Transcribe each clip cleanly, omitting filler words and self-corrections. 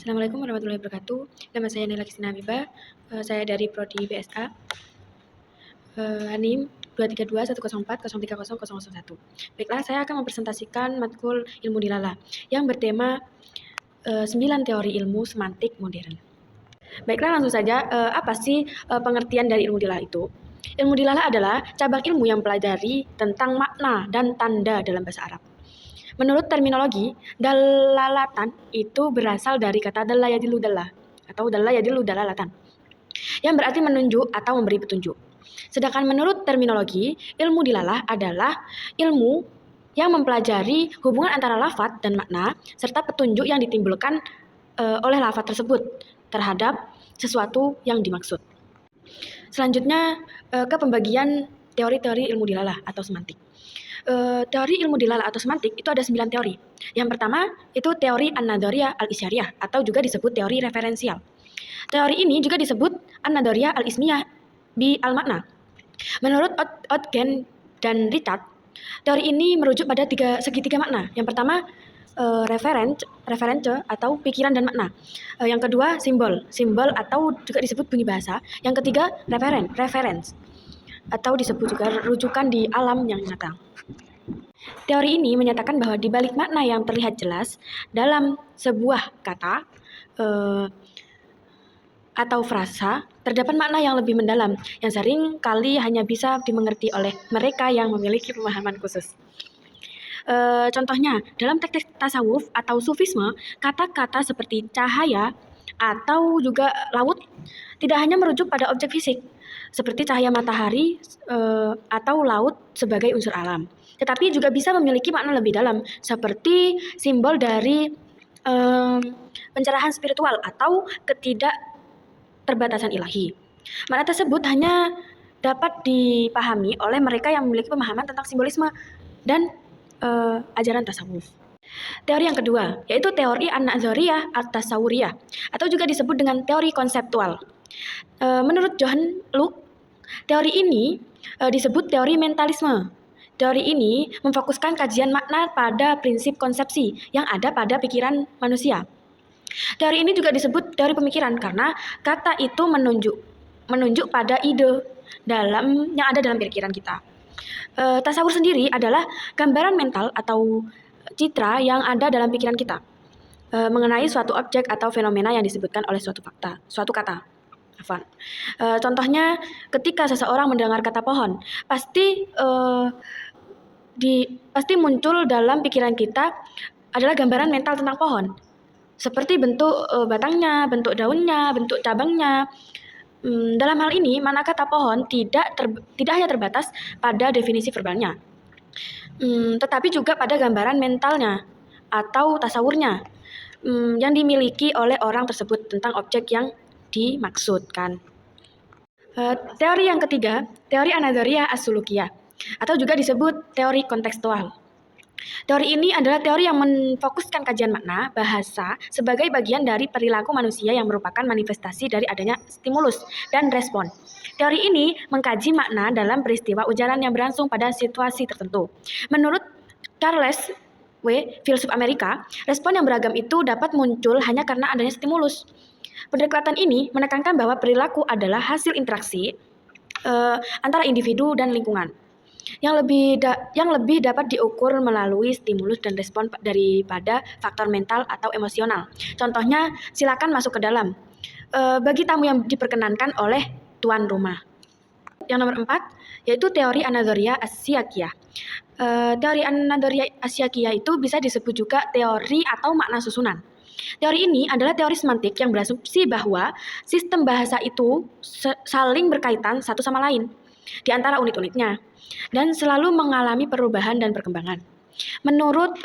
Assalamualaikum warahmatullahi wabarakatuh. Nama saya Nela Kristina Habibah. Saya dari Prodi BSA. NIM 23210403001. Baiklah, saya akan mempresentasikan matkul ilmu dilala yang bertema 9 teori ilmu semantik modern. Baiklah, langsung saja. Apa sih pengertian dari ilmu dilala itu? Ilmu dilala adalah cabang ilmu yang mempelajari tentang makna dan tanda dalam bahasa Arab. Menurut terminologi, dalalatan itu berasal dari kata dalla yadillu dalla atau dalla yadillu dalalatan, yang berarti menunjuk atau memberi petunjuk. Sedangkan menurut terminologi, ilmu dilalah adalah ilmu yang mempelajari hubungan antara lafadz dan makna serta petunjuk yang ditimbulkan oleh lafadz tersebut terhadap sesuatu yang dimaksud. Selanjutnya ke pembagian teori-teori ilmu dilalah atau semantik. Teori ilmu dilalah atau semantik itu ada 9 teori. Yang pertama itu teori an-nadhariyah al-isyariyah atau juga disebut teori referensial. Teori ini juga disebut an-nadhariyah al-ismiyah bi al-makna. Menurut Ogden dan Richard, teori ini merujuk pada segitiga makna. Yang pertama reference atau pikiran dan makna. Yang kedua simbol atau juga disebut bunyi bahasa. Yang ketiga reference atau disebut juga rujukan di alam yang nyata. Teori ini menyatakan bahwa di balik makna yang terlihat jelas dalam sebuah kata atau frasa, terdapat makna yang lebih mendalam, yang sering kali hanya bisa dimengerti oleh mereka yang memiliki pemahaman khusus. Contohnya, dalam teks tasawuf atau sufisme, kata-kata seperti cahaya atau juga laut tidak hanya merujuk pada objek fisik, seperti cahaya matahari atau laut sebagai unsur alam, tetapi juga bisa memiliki makna lebih dalam, seperti simbol dari pencerahan spiritual atau ketidakterbatasan ilahi. Makna tersebut hanya dapat dipahami oleh mereka yang memiliki pemahaman tentang simbolisme dan ajaran tasawuf. Teori yang kedua yaitu teori an-nazariyah at-tasawuriyah atau juga disebut dengan teori konseptual. Menurut John Locke, teori ini disebut teori mentalisme. Teori ini memfokuskan kajian makna pada prinsip konsepsi yang ada pada pikiran manusia. Teori ini juga disebut teori pemikiran karena kata itu menunjuk pada ide yang ada dalam pikiran kita. Tasawur sendiri adalah gambaran mental atau citra yang ada dalam pikiran kita mengenai suatu objek atau fenomena yang disebutkan oleh suatu kata. Contohnya, ketika seseorang mendengar kata pohon, pasti muncul dalam pikiran kita adalah gambaran mental tentang pohon, seperti bentuk batangnya, bentuk daunnya, bentuk cabangnya. Dalam hal ini, makna kata pohon tidak hanya terbatas pada definisi verbalnya, tetapi juga pada gambaran mentalnya atau tasawurnya yang dimiliki oleh orang tersebut tentang objek yang dimaksudkan. Teori yang ketiga, teori an-nazariyah as-sulukiyah atau juga disebut teori kontekstual. Teori ini adalah teori yang memfokuskan kajian makna bahasa sebagai bagian dari perilaku manusia yang merupakan manifestasi dari adanya stimulus dan respon. Teori ini mengkaji makna dalam peristiwa ujaran yang berlangsung pada situasi tertentu. Menurut Charles W., filsuf Amerika, respon yang beragam itu dapat muncul hanya karena adanya stimulus. Pendekatan ini menekankan bahwa perilaku adalah hasil interaksi antara individu dan lingkungan yang lebih dapat diukur melalui stimulus dan respon daripada faktor mental atau emosional. Contohnya, silakan masuk ke dalam bagi tamu yang diperkenankan oleh tuan rumah. Yang nomor 4 yaitu teori an-nazariyah as-siyaqiyah. Teori an-nazariyah as-siyaqiyah itu bisa disebut juga teori atau makna susunan. Teori ini adalah teori semantik yang berasumsi bahwa sistem bahasa itu saling berkaitan satu sama lain di antara unit-unitnya dan selalu mengalami perubahan dan perkembangan. Menurut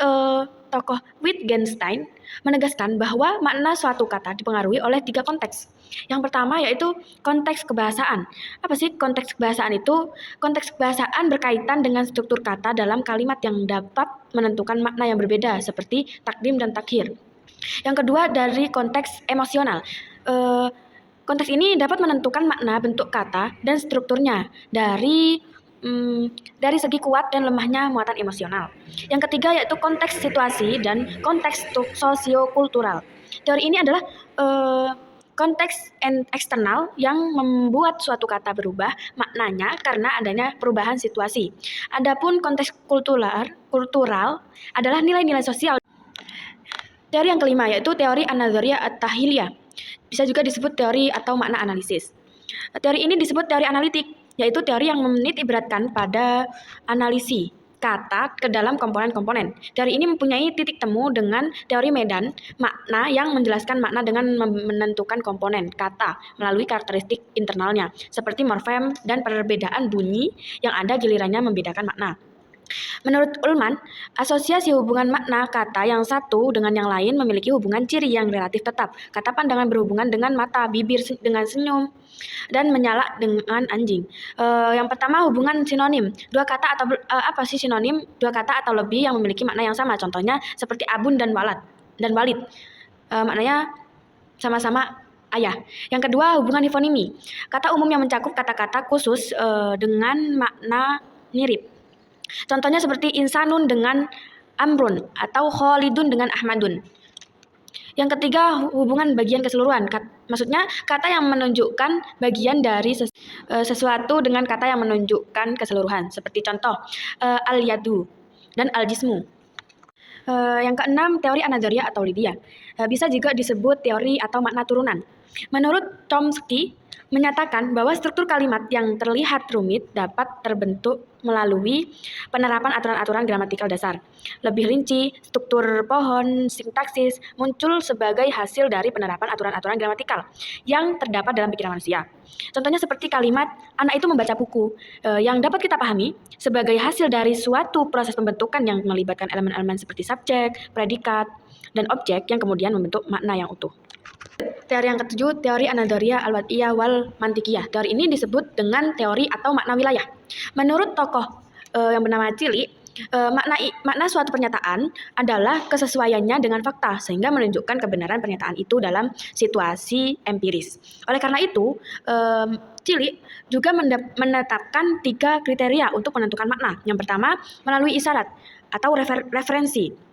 tokoh Wittgenstein menegaskan bahwa makna suatu kata dipengaruhi oleh 3 konteks. Yang pertama yaitu konteks kebahasaan. Apa sih konteks kebahasaan itu? Konteks kebahasaan berkaitan dengan struktur kata dalam kalimat yang dapat menentukan makna yang berbeda seperti takdim dan takhir. Yang kedua dari konteks emosional. Konteks ini dapat menentukan makna bentuk kata dan strukturnya dari segi kuat dan lemahnya muatan emosional. Yang ketiga yaitu konteks situasi dan konteks sosiokultural. Teori ini adalah konteks eksternal yang membuat suatu kata berubah maknanya karena adanya perubahan situasi. Adapun konteks kultural adalah nilai-nilai sosial. Teori yang kelima yaitu teori an-nazariyah at-tahliliyah. Bisa juga disebut teori atau makna analisis. Teori ini disebut teori analitik, yaitu teori yang menitik beratkan pada analisis kata ke dalam komponen-komponen. Teori ini mempunyai titik temu dengan teori medan makna yang menjelaskan makna dengan menentukan komponen kata melalui karakteristik internalnya, seperti morfem dan perbedaan bunyi yang ada gilirannya membedakan makna. Menurut Ullmann, asosiasi hubungan makna kata yang satu dengan yang lain memiliki hubungan ciri yang relatif tetap. Kata pandangan berhubungan dengan mata, bibir dengan senyum, dan menyala dengan anjing. Yang pertama hubungan sinonim. Dua kata atau apa sih sinonim? Dua kata atau lebih yang memiliki makna yang sama. Contohnya seperti abun dan walid. Maknanya sama-sama ayah. Yang kedua hubungan hiponimi. Kata umum yang mencakup kata-kata khusus dengan makna mirip. Contohnya seperti insanun dengan amrun atau khalidun dengan ahmadun. Yang ketiga hubungan bagian keseluruhan. Maksudnya kata yang menunjukkan bagian dari sesuatu dengan kata yang menunjukkan keseluruhan. Seperti contoh al-yadu dan al-jismu. Yang keenam teori an-nazariyah atau Lydia. Bisa juga disebut teori atau makna turunan. Menurut Chomsky menyatakan bahwa struktur kalimat yang terlihat rumit dapat terbentuk melalui penerapan aturan-aturan gramatikal dasar. Lebih rinci, struktur pohon sintaksis muncul sebagai hasil dari penerapan aturan-aturan gramatikal yang terdapat dalam pikiran manusia. Contohnya seperti kalimat anak itu membaca buku yang dapat kita pahami sebagai hasil dari suatu proses pembentukan yang melibatkan elemen-elemen seperti subjek, predikat, dan objek yang kemudian membentuk makna yang utuh. Teori yang ketujuh, teori an-nazariyah al-wad'iyah wal mantikiyah. Teori ini disebut dengan teori atau makna wilayah. Menurut tokoh yang bernama Cili, makna suatu pernyataan adalah kesesuaiannya dengan fakta sehingga menunjukkan kebenaran pernyataan itu dalam situasi empiris. Oleh karena itu, Cili juga menetapkan 3 kriteria untuk menentukan makna. Yang pertama, melalui isyarat atau referensi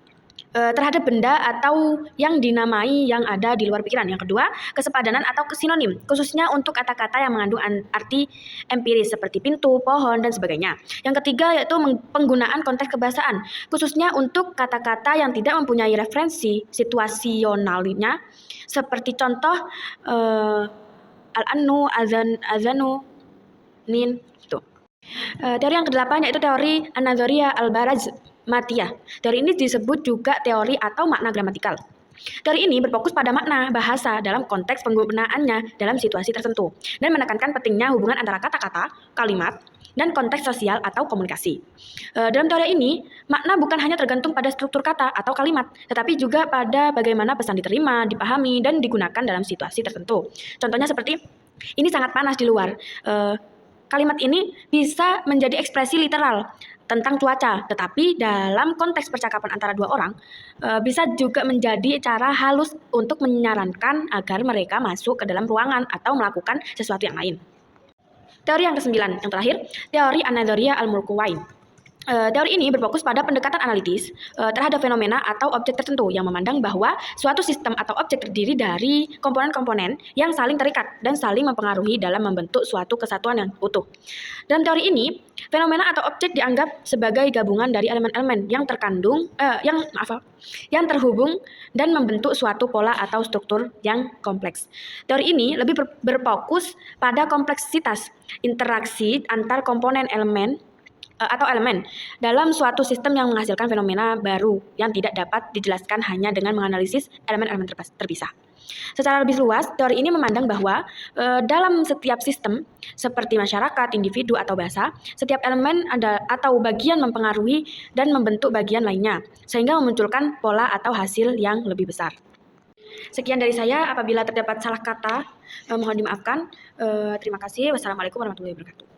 terhadap benda atau yang dinamai yang ada di luar pikiran. Yang kedua, kesepadanan atau sinonim, khususnya untuk kata-kata yang mengandung arti empiris seperti pintu, pohon, dan sebagainya. Yang ketiga yaitu penggunaan konteks kebahasaan, khususnya untuk kata-kata yang tidak mempunyai referensi situasionalnya, seperti contoh al-annu, azanu, nin, itu. Teori yang kedelapan yaitu teori an-nazariyah al-barazmatiyah. Teori ini disebut juga teori atau makna gramatikal. Teori ini berfokus pada makna bahasa dalam konteks penggunaannya dalam situasi tertentu dan menekankan pentingnya hubungan antara kata-kata, kalimat, dan konteks sosial atau komunikasi. Dalam teori ini, makna bukan hanya tergantung pada struktur kata atau kalimat, tetapi juga pada bagaimana pesan diterima, dipahami, dan digunakan dalam situasi tertentu. Contohnya seperti, ini sangat panas di luar. Kalimat ini bisa menjadi ekspresi literal tentang cuaca, tetapi dalam konteks percakapan antara dua orang, bisa juga menjadi cara halus untuk menyarankan agar mereka masuk ke dalam ruangan atau melakukan sesuatu yang lain. Teori yang ke-9, yang terakhir, teori an-nazariyah al-mulkuwain. Teori ini berfokus pada pendekatan analitis terhadap fenomena atau objek tertentu yang memandang bahwa suatu sistem atau objek terdiri dari komponen-komponen yang saling terikat dan saling mempengaruhi dalam membentuk suatu kesatuan yang utuh. Dalam teori ini, fenomena atau objek dianggap sebagai gabungan dari elemen-elemen yang yang terhubung dan membentuk suatu pola atau struktur yang kompleks. Teori ini lebih berfokus pada kompleksitas interaksi antar komponen elemen dalam suatu sistem yang menghasilkan fenomena baru yang tidak dapat dijelaskan hanya dengan menganalisis elemen-elemen terpisah. Secara lebih luas, teori ini memandang bahwa dalam setiap sistem, seperti masyarakat, individu, atau bahasa, setiap elemen atau bagian mempengaruhi dan membentuk bagian lainnya, sehingga memunculkan pola atau hasil yang lebih besar. Sekian dari saya, apabila terdapat salah kata, mohon dimaafkan. Terima kasih. Wassalamualaikum warahmatullahi wabarakatuh.